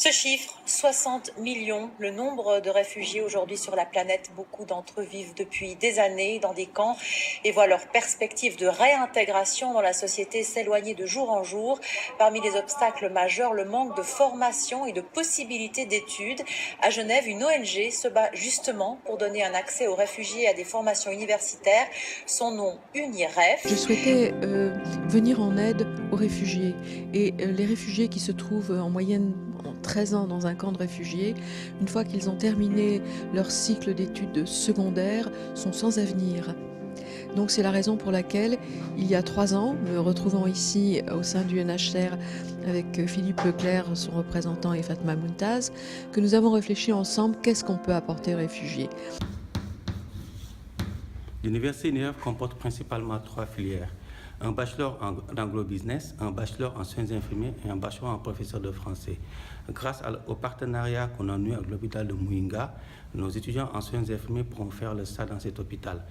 Ce chiffre, 60 millions, le nombre de réfugiés aujourd'hui sur la planète. Beaucoup d'entre eux vivent depuis des années dans des camps et voient leur perspective de réintégration dans la société s'éloigner de jour en jour. Parmi les obstacles majeurs, le manque de formation et de possibilités d'études. À Genève, une ONG se bat justement pour donner un accès aux réfugiés à des formations universitaires. Son nom, UNIREF. Je souhaitais venir en aide aux réfugiés. Et les réfugiés qui se trouvent en moyenne 13 ans dans un camp de réfugiés, une fois qu'ils ont terminé leur cycle d'études secondaires, sont sans avenir. Donc c'est la raison pour laquelle, il y a 3 ans, me retrouvant ici au sein du UNHCR avec Philippe Leclerc, son représentant, et Fatma Muntaz, que nous avons réfléchi ensemble qu'est-ce qu'on peut apporter aux réfugiés. L'université UNIREF comporte principalement 3 filières. Un bachelor en anglo-business, un bachelor en soins infirmiers et un bachelor en professeur de français. Grâce au partenariat qu'on a eu avec l'hôpital de Mouinga, nos étudiants en soins infirmiers pourront faire le stage dans cet hôpital.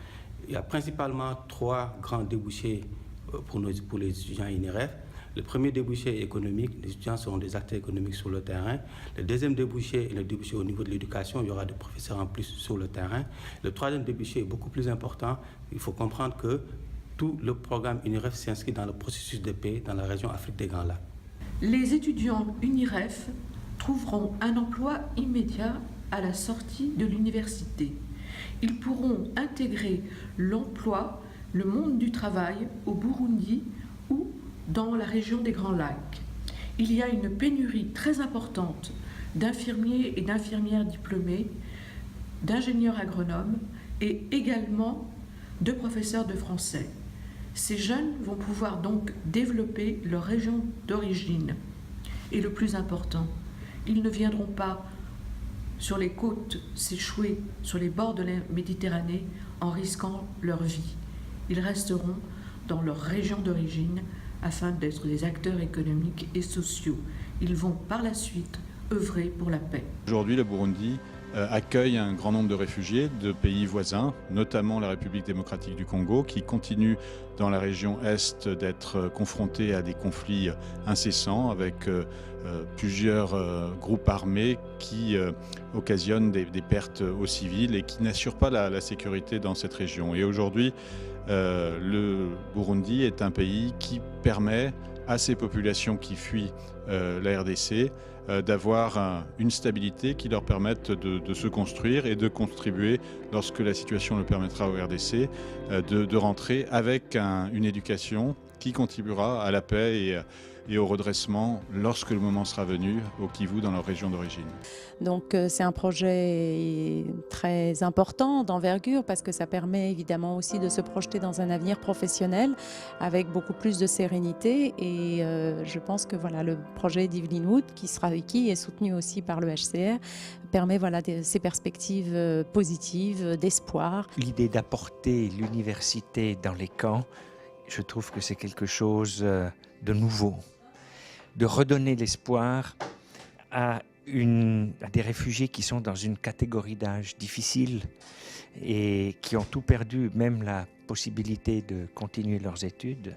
Il y a principalement 3 grands débouchés pour les étudiants UNIREF. Le premier débouché est économique, les étudiants seront des acteurs économiques sur le terrain. Le deuxième débouché est le débouché au niveau de l'éducation, il y aura des professeurs en plus sur le terrain. Le troisième débouché est beaucoup plus important, il faut comprendre que tout le programme UNIREF s'inscrit dans le processus de paix dans la région Afrique des Grands Lacs. Les étudiants UNIREF trouveront un emploi immédiat à la sortie de l'université. Ils pourront intégrer l'emploi, le monde du travail au Burundi ou dans la région des Grands Lacs. Il y a une pénurie très importante d'infirmiers et d'infirmières diplômés, d'ingénieurs agronomes et également de professeurs de français. Ces jeunes vont pouvoir donc développer leur région d'origine. Et le plus important, ils ne viendront pas sur les côtes s'échouer sur les bords de la Méditerranée en risquant leur vie. Ils resteront dans leur région d'origine afin d'être des acteurs économiques et sociaux. Ils vont par la suite œuvrer pour la paix. Aujourd'hui, le Burundi accueille un grand nombre de réfugiés de pays voisins, notamment la République démocratique du Congo, qui continue dans la région Est d'être confrontée à des conflits incessants avec plusieurs groupes armés qui occasionnent des pertes aux civils et qui n'assurent pas la sécurité dans cette région. Et aujourd'hui, le Burundi est un pays qui permet à ces populations qui fuient la RDC d'avoir une stabilité qui leur permette de se construire et de contribuer, lorsque la situation le permettra au RDC, de rentrer avec une éducation qui contribuera à la paix et au redressement lorsque le moment sera venu au Kivu, dans leur région d'origine. Donc c'est un projet très important, d'envergure, parce que ça permet évidemment aussi de se projeter dans un avenir professionnel avec beaucoup plus de sérénité. Et je pense que voilà, le projet d'Evelyn Wood, qui est soutenu aussi par le HCR, permet voilà, ces perspectives positives, d'espoir. L'idée d'apporter l'université dans les camps, je trouve que c'est quelque chose de nouveau. De redonner l'espoir à des réfugiés qui sont dans une catégorie d'âge difficile et qui ont tout perdu, même la possibilité de continuer leurs études.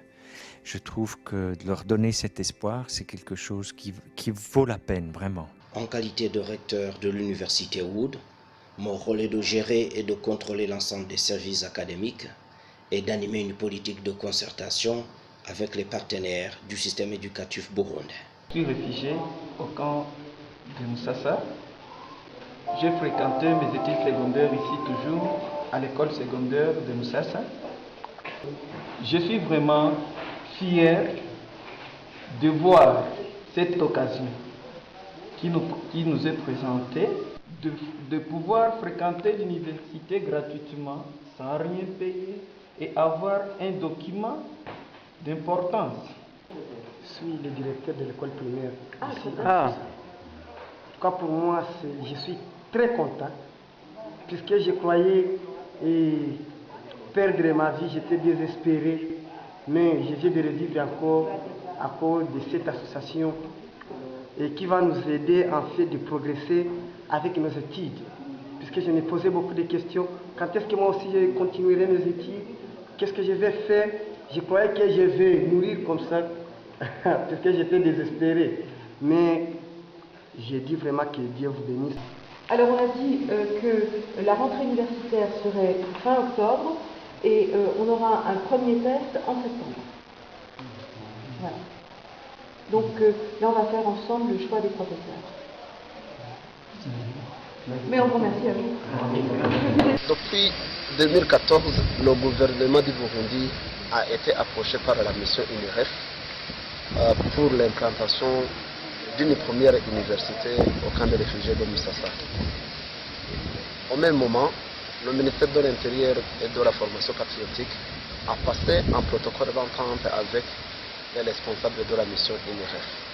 Je trouve que de leur donner cet espoir, c'est quelque chose qui vaut la peine, vraiment. En qualité de recteur de l'université Wood, mon rôle est de gérer et de contrôler l'ensemble des services académiques et d'animer une politique de concertation avec les partenaires du système éducatif burundais. Je suis réfugié au camp de Moussassa. J'ai fréquenté mes études secondaires ici toujours, à l'école secondaire de Moussassa. Je suis vraiment fier de voir cette occasion qui nous est présentée de pouvoir fréquenter l'université gratuitement, sans rien payer, et avoir un document d'importance. Je suis le directeur de l'école primaire ici. Ah. En tout cas, pour moi, je suis très content, puisque je croyais perdre ma vie, j'étais désespéré, mais j'essaie de revivre encore à cause de cette association et qui va nous aider en fait de progresser avec nos études. Puisque je me posais beaucoup de questions, quand est-ce que moi aussi je continuerai mes études? Qu'est-ce que je vais faire? Je croyais que je vais mourir comme ça, parce que j'étais désespéré. Mais j'ai dit vraiment que Dieu vous bénisse. Alors on a dit que la rentrée universitaire serait fin octobre et on aura un premier test en septembre. Voilà. Donc là on va faire ensemble le choix des professeurs. Mais on vous remercie à vous. Depuis 2014, le gouvernement du Burundi a été approché par la mission UNIREF pour l'implantation d'une première université au camp de réfugiés de Musasa. Au même moment, le ministère de l'Intérieur et de la formation patriotique a passé un protocole d'entente avec les responsables de la mission UNIREF.